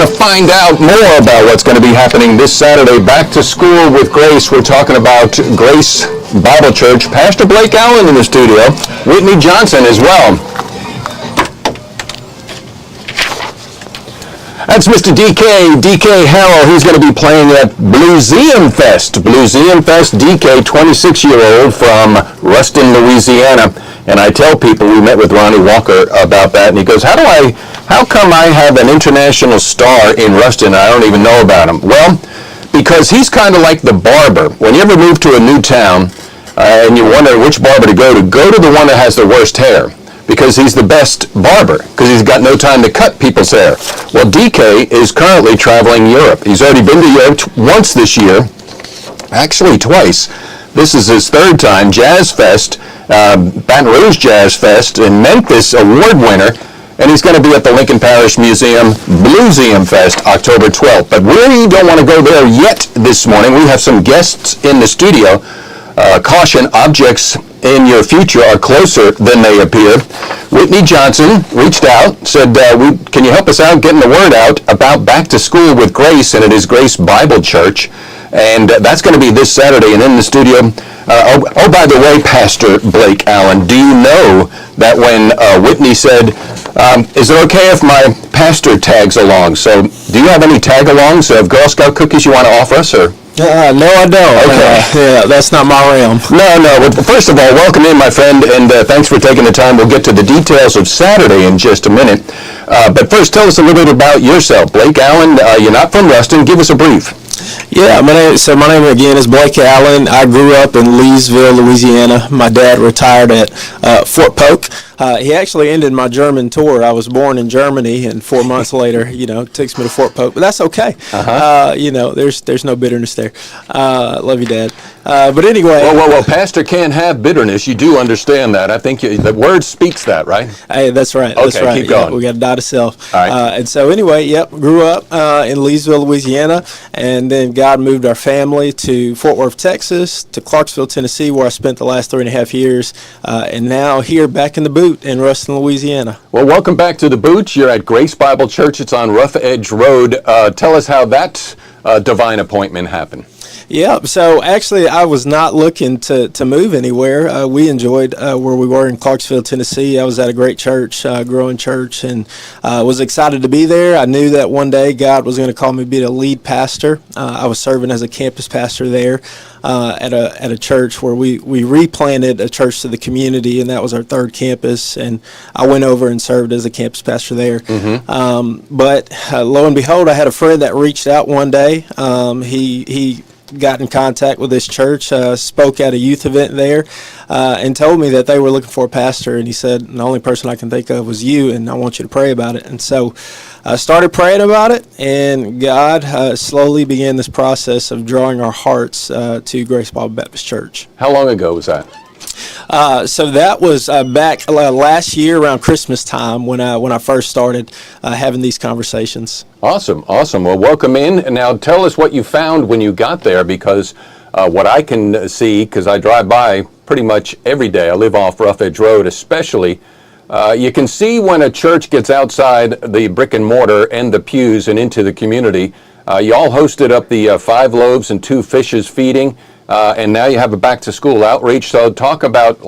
to find out more about what's going to be happening this Saturday, Back to School with Grace. We're talking about Grace Bible Church. Pastor Blake Allen in the studio, Whitney Johnson as well. That's Mr. DK Harrell. He's going to be playing at Blueseum Fest. Blueseum Fest, DK, 26-year-old from Ruston, Louisiana. And I tell people, we met with Ronnie Walker about that, and he goes, how come I have an international star in Ruston and I don't even know about him? Well, because he's kind of like the barber. When you ever move to a new town and you wonder which barber to go to the one that has the worst hair, because he's the best barber, because he's got no time to cut people's hair. Well, DK is currently traveling Europe. He's already been to Europe once this year, actually twice. This is his third time. Jazz Fest, Baton Rouge Jazz Fest, and Memphis award winner, and he's going to be at the Lincoln Parish Museum Blueseum Fest October 12th. But we don't want to go there yet this morning. We have some guests in the studio. Caution, objects in your future are closer than they appear. Whitney Johnson reached out, said, can you help us out getting the word out about Back to School with Grace, and it is Grace Bible Church. And that's going to be this Saturday. And in the studio, by the way, Pastor Blake Allen, do you know that when Whitney said, is it okay if my pastor tags along? So do you have any tag-alongs of Girl Scout cookies you want to offer us? Or? No, I don't. Okay. Yeah, that's not my realm. No. Well, first of all, welcome in, my friend, and thanks for taking the time. We'll get to the details of Saturday in just a minute. But first, tell us a little bit about yourself. Blake Allen, you're not from Ruston. Give us a brief. Yeah, my name again is Blake Allen. I grew up in Leesville, Louisiana. My dad retired at Fort Polk. He actually ended my German tour. I was born in Germany, and 4 months later, takes me to Fort Polk. But that's okay. There's no bitterness there. Love you, Dad. But anyway. Well, Pastor can't have bitterness. You do understand that. I think the word speaks that, right? Hey, that's right. Okay, that's right. keep going. We got to die to self. All right. And so anyway, grew up in Leesville, Louisiana, and then God moved our family to Fort Worth, Texas, to Clarksville, Tennessee, where I spent the last 3.5 years, and now here back in the boot in Ruston, Louisiana. Well, welcome back to the boot. You're at Grace Bible Church. It's on Rough Edge Road. Tell us how that divine appointment happened. Yeah, so actually I was not looking to move anywhere. We enjoyed where we were in Clarksville, Tennessee. I was at a great church, growing church, and was excited to be there. I knew that one day God was going to call me to be the lead pastor. I was serving as a campus pastor there at a church where we replanted a church to the community, and that was our third campus, and I went over and served as a campus pastor there. Mm-hmm. But lo and behold, I had a friend that reached out one day. He got in contact with this church, spoke at a youth event there, and told me that they were looking for a pastor, and he said, the only person I can think of was you, and I want you to pray about it. And so I started praying about it, and God slowly began this process of drawing our hearts to Grace Bible Baptist Church. How long ago was that? So that was back last year around Christmas time when I first started having these conversations. Awesome. Well, welcome in. And now tell us what you found when you got there, because what I can see, because I drive by pretty much every day, I live off Rough Edge Road especially, you can see when a church gets outside the brick and mortar and the pews and into the community. You all hosted up the 5 loaves and 2 fishes feeding. And now you have a back to school outreach. So talk about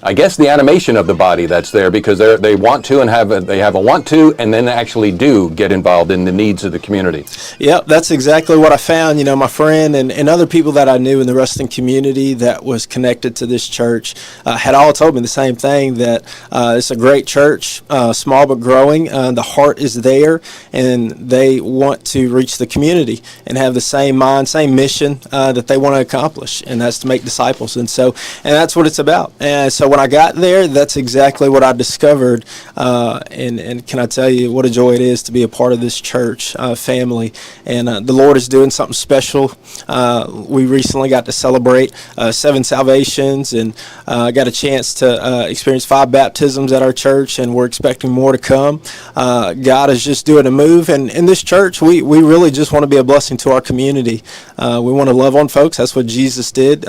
I guess the animation of the body that's there, because they want to and have a want to, and then actually do get involved in the needs of the community. Yep, that's exactly what I found. My friend and other people that I knew in the Ruston community that was connected to this church had all told me the same thing, that it's a great church, small but growing. The heart is there, and they want to reach the community and have the same mind, same mission that they want to accomplish, and that's to make disciples. And that's what it's about. And so when I got there, that's exactly what I discovered, and can I tell you what a joy it is to be a part of this church family. And the Lord is doing something special. We recently got to celebrate 7 salvations, and got a chance to experience 5 baptisms at our church, and we're expecting more to come. God is just doing a move, and in this church, we really just want to be a blessing to our community. We want to love on folks. That's what Jesus did.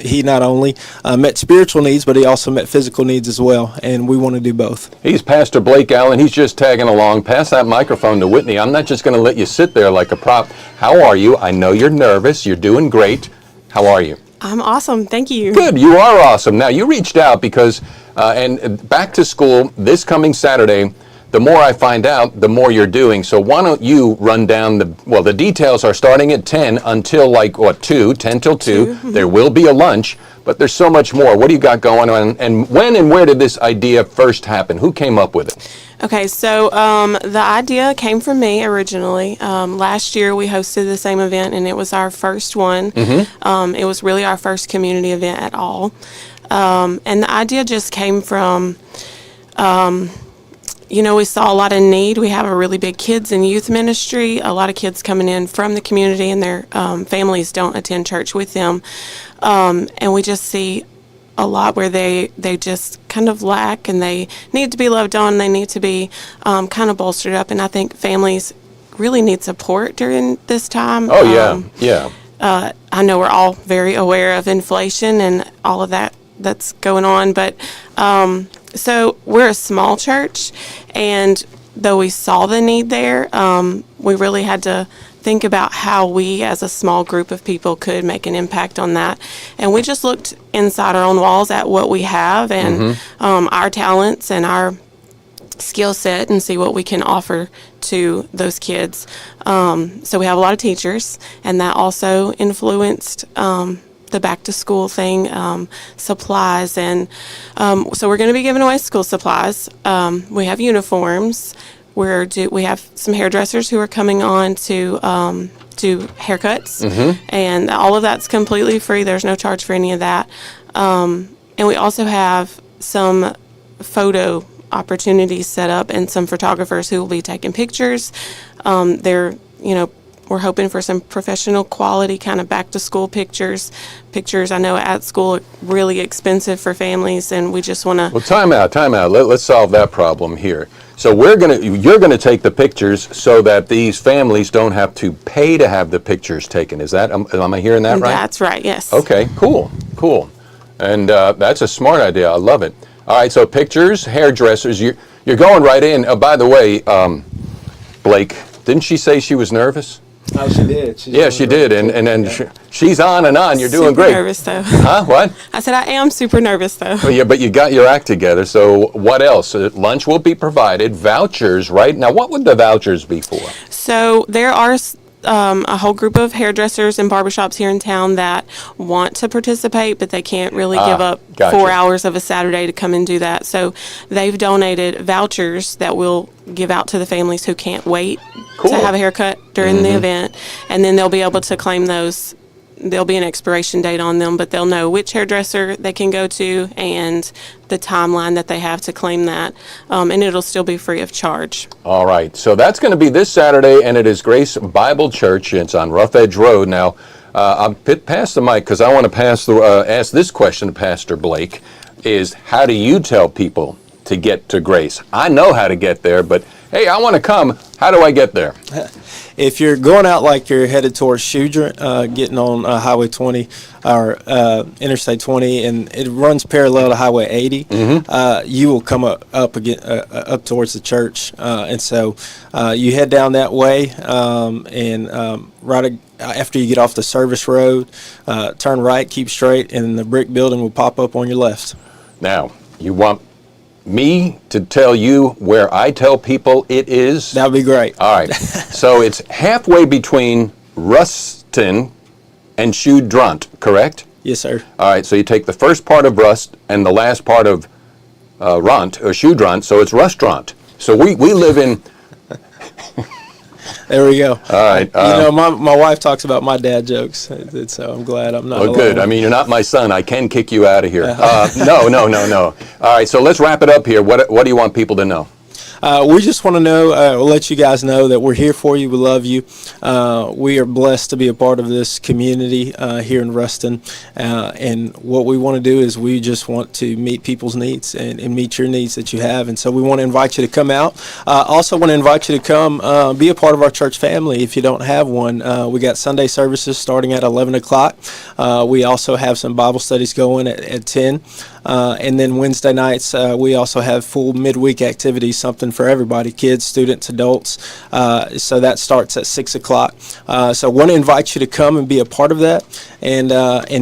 He not only met spiritual needs, but he also also met physical needs as well, and we want to do both. He's Pastor Blake Allen. He's just tagging along. Pass that microphone to Whitney. I'm not just going to let you sit there like a prop. How are you? I know you're nervous. You're doing great. How are you? I'm awesome. Thank you. Good. You are awesome. Now, you reached out because, and back to school this coming Saturday, the more I find out, the more you're doing. So why don't you run down the details are starting at 10 until 2, 10 till 2. Mm-hmm. There will be a lunch, but there's so much more. What do you got going on? And when and where did this idea first happen? Who came up with it? Okay, so the idea came from me originally. Last year we hosted the same event, and it was our first one. Mm-hmm. It was really our first community event at all. And the idea just came from, we saw a lot of need. We have a really big kids and youth ministry, a lot of kids coming in from the community, and their families don't attend church with them. And we just see a lot where they just kind of lack, and they need to be loved on. They need to be kind of bolstered up, and I think families really need support during this time. Oh, yeah. I know we're all very aware of inflation and all of that's going on, but so we're a small church, and though we saw the need there, we really had to think about how we as a small group of people could make an impact on that. And we just looked inside our own walls at what we have and our talents and our skill set, and see what we can offer to those kids. So we have a lot of teachers, and that also influenced the back to school thing, supplies, and so we're going to be giving away school supplies. We have uniforms. We have some hairdressers who are coming on to do haircuts, and all of that's completely free. There's no charge for any of that. And we also have some photo opportunities set up, and some photographers who will be taking pictures. We're hoping for some professional quality kind of back to school pictures. I know at school are really expensive for families, and we just want to. Well, time out. Let's solve that problem here. So you're gonna take the pictures so that these families don't have to pay to have the pictures taken. Am I hearing that right? That's right. Yes. Okay. Cool. And that's a smart idea. I love it. All right. So pictures, hairdressers. You're going right in. By the way, Blake, didn't she say she was nervous? Oh, she did. She did, and she's on and on. You're doing great. Super nervous, though. Huh? What? I said I am super nervous, though. Well, yeah, but you got your act together. So what else? Lunch will be provided. Vouchers, right? Now, what would the vouchers be for? So there are a whole group of hairdressers and barbershops here in town that want to participate, but they can't really give up 4 hours of a Saturday to come and do that. So they've donated vouchers that we'll give out to the families who can't wait to have a haircut during the event, and then they'll be able to claim those. There'll be an expiration date on them, but they'll know which hairdresser they can go to and the timeline that they have to claim that, and it'll still be free of charge. All right, so that's going to be this Saturday, and it is Grace Bible Church. It's on Rough Edge Road. Now, I'll pass the mic because I want to ask this question to Pastor Blake, is how do you tell people to get to Grace? I know how to get there, but hey, I want to come. How do I get there? If you're going out like you're headed towards Shudra, getting on Highway 20 or Interstate 20, and it runs parallel to Highway 80, you will come up towards the church, and so you head down that way, and right after you get off the service road, turn right, keep straight, and the brick building will pop up on your left. Now, you want me to tell you where I tell people it is? That would be great. All right. So it's halfway between Ruston and Shudrunt, correct? Yes, sir. All right. So you take the first part of Rust and the last part of Runt, or Shudrunt, so it's Rustrunt. So we live in... There we go. All right. My wife talks about my dad jokes, so I'm glad I'm not alone. Good. I mean, you're not my son. I can kick you out of here. No. All right, so let's wrap it up here. What do you want people to know? we just want to know, we'll let you guys know that we're here for you. We love you. We are blessed to be a part of this community here in Ruston. And what we want to do is we just want to meet people's needs and meet your needs that you have. And so we want to invite you to come out. Also want to invite you to come be a part of our church family if you don't have one. We got Sunday services starting at 11 o'clock. We also have some Bible studies going at 10. And then Wednesday nights, we also have full midweek activities, something for everybody, kids, students, adults. So that starts at 6 o'clock. So I want to invite you to come and be a part of that and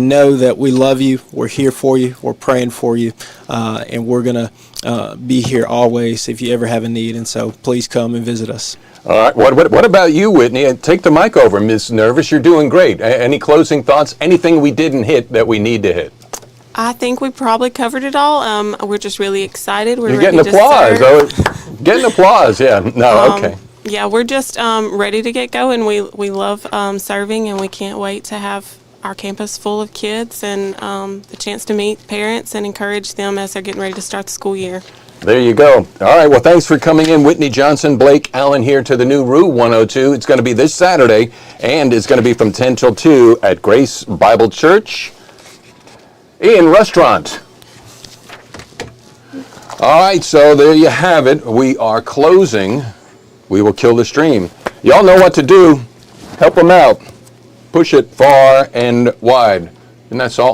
know that we love you. We're here for you. We're praying for you. And we're going to be here always if you ever have a need. And so please come and visit us. All right. What about you, Whitney? Take the mic over, Ms. Nervous. You're doing great. Any closing thoughts? Anything we didn't hit that we need to hit? I think we probably covered it all. We're just really excited. We're You're ready getting to applause. serve. Getting applause. Yeah. No. Okay. Yeah, we're just ready to get going. We love serving, and we can't wait to have our campus full of kids and the chance to meet parents and encourage them as they're getting ready to start the school year. There you go. All right. Well, thanks for coming in, Whitney Johnson, Blake Allen here to the new Rue 102. It's going to be this Saturday, and it's going to be from 10 till 2 at Grace Bible Church in Restaurant. All right. So there you have it. We are closing. We will kill the stream. Y'all know what to do. Help them out. Push it far and wide. And that's all.